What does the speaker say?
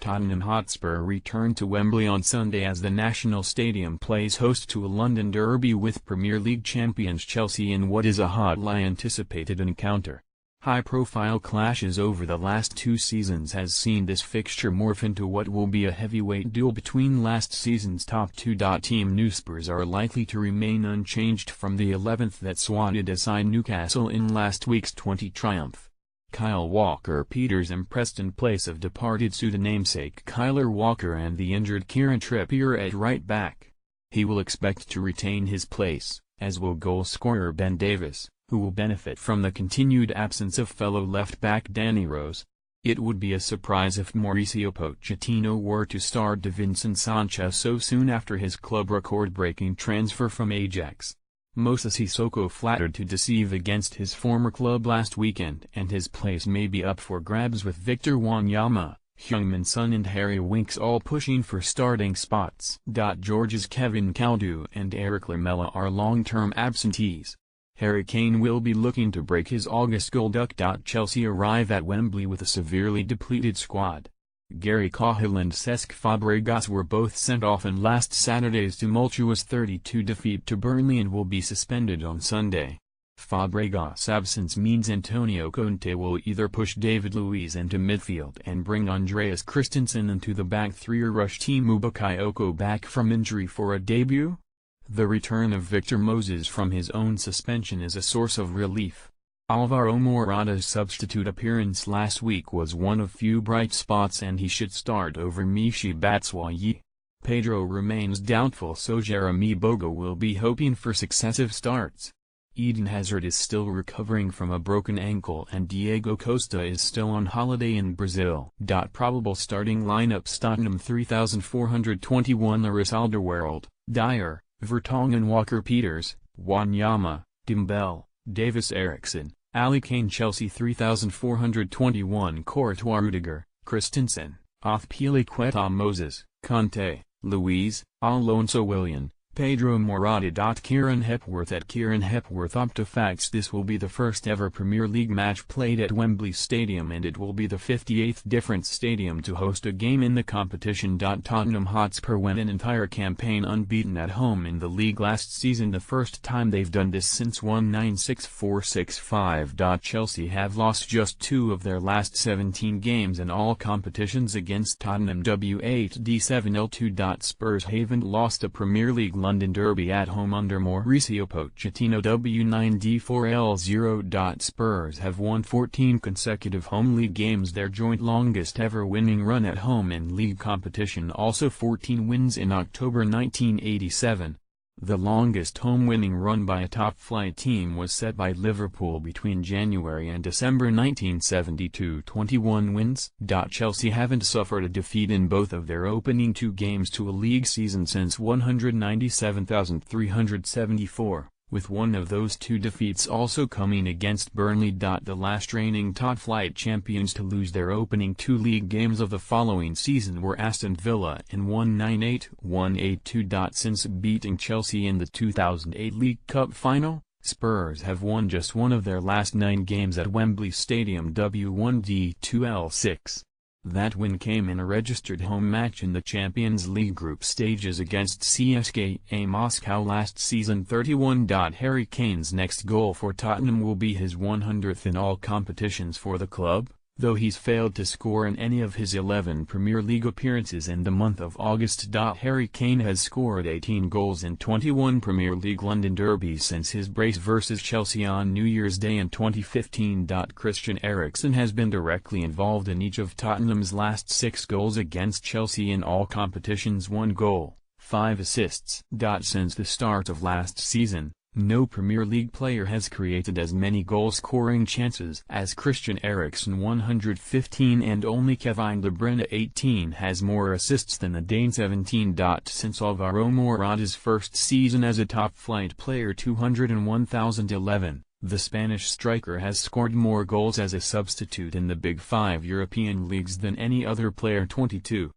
Tottenham Hotspur return to Wembley on Sunday as the National Stadium plays host to a London derby with Premier League champions Chelsea in what is a hotly anticipated encounter. High-profile clashes over the last 2 seasons has seen this fixture morph into what will be a heavyweight duel between last season's top 2. Team New Spurs are likely to remain unchanged from the 11th that swatted aside Newcastle in last week's 20 triumph. Kyle Walker-Peters impressed in place of departed Suda namesake Kyler Walker and the injured Kieran Trippier at right back. He will expect to retain his place, as will goal-scorer Ben Davies, who will benefit from the continued absence of fellow left-back Danny Rose. It would be a surprise if Mauricio Pochettino were to start Davinson Sanchez so soon after his club record-breaking transfer from Ajax. Moussa Sissoko flattered to deceive against his former club last weekend, and his place may be up for grabs with Victor Wanyama, Heung-min Son and Harry Winks all pushing for starting spots. Georgia's Kevin Kaldu and Eric Lamela are long-term absentees. Harry Kane will be looking to break his August goal duck. Chelsea arrive at Wembley with a severely depleted squad. Gary Cahill and Cesc Fabregas were both sent off in last Saturday's tumultuous 3-2 defeat to Burnley and will be suspended on Sunday. Fabregas' absence means Antonio Conte will either push David Luiz into midfield and bring Andreas Christensen into the back three or rush Timu Bakayoko back from injury for a debut. The return of Victor Moses from his own suspension is a source of relief. Alvaro Morata's substitute appearance last week was one of few bright spots and he should start over Michy Batshuayi. Pedro remains doubtful so Jeremy Boga will be hoping for successive starts. Eden Hazard is still recovering from a broken ankle and Diego Costa is still on holiday in Brazil. Probable starting lineups: Tottenham 3421 Laris Alderweireld, Dyer, Vertonghen, Walker-Peters, Wanyama, Dembele, Davis, Eriksen, Ali Kane. Chelsea 3421 Courtois, Rudiger, Christensen, Azpilicueta, Moses, Conte, Luiz, Alonso, Willian, Pedro, Morata. Kieran Hepworth at Kieran Hepworth Opta Facts. This will be the first ever Premier League match played at Wembley Stadium and it will be the 58th different stadium to host a game in the competition. Tottenham Hotspur went an entire campaign unbeaten at home in the league last season, the first time they've done this since 1964-65. Chelsea have lost just 2 of their last 17 games in all competitions against Tottenham W8D7L2. Spurs haven't lost a Premier League London derby at home under Mauricio Pochettino W9D4L0. Spurs have won 14 consecutive home league games, their joint longest ever winning run at home in league competition, also 14 wins in October 1987. The longest home winning run by a top-flight team was set by Liverpool between January and December 1972, 21 wins. Chelsea haven't suffered a defeat in both of their opening 2 games to a league season since 197,374, with one of those 2 defeats also coming against Burnley. The last reigning top-flight champions to lose their opening 2 league games of the following season were Aston Villa in 1998-182. Since beating Chelsea in the 2008 League Cup final, Spurs have won just one of their last 9 games at Wembley Stadium W1D2L6. That win came in a registered home match in the Champions League group stages against CSKA Moscow last season. 31. Harry Kane's next goal for Tottenham will be his 100th in all competitions for the club, though he's failed to score in any of his 11 Premier League appearances in the month of August. Harry Kane has scored 18 goals in 21 Premier League London derbies since his brace versus Chelsea on New Year's Day in 2015. Christian Eriksen has been directly involved in each of Tottenham's last 6 goals against Chelsea in all competitions, 1 goal, 5 assists. Since the start of last season, no Premier League player has created as many goal-scoring chances as Christian Eriksen, 115, and only Kevin De Bruyne, 18, has more assists than the Dane, 17. Since Alvaro Morata's first season as a top-flight player 2001-11, the Spanish striker has scored more goals as a substitute in the Big 5 European leagues than any other player, 22.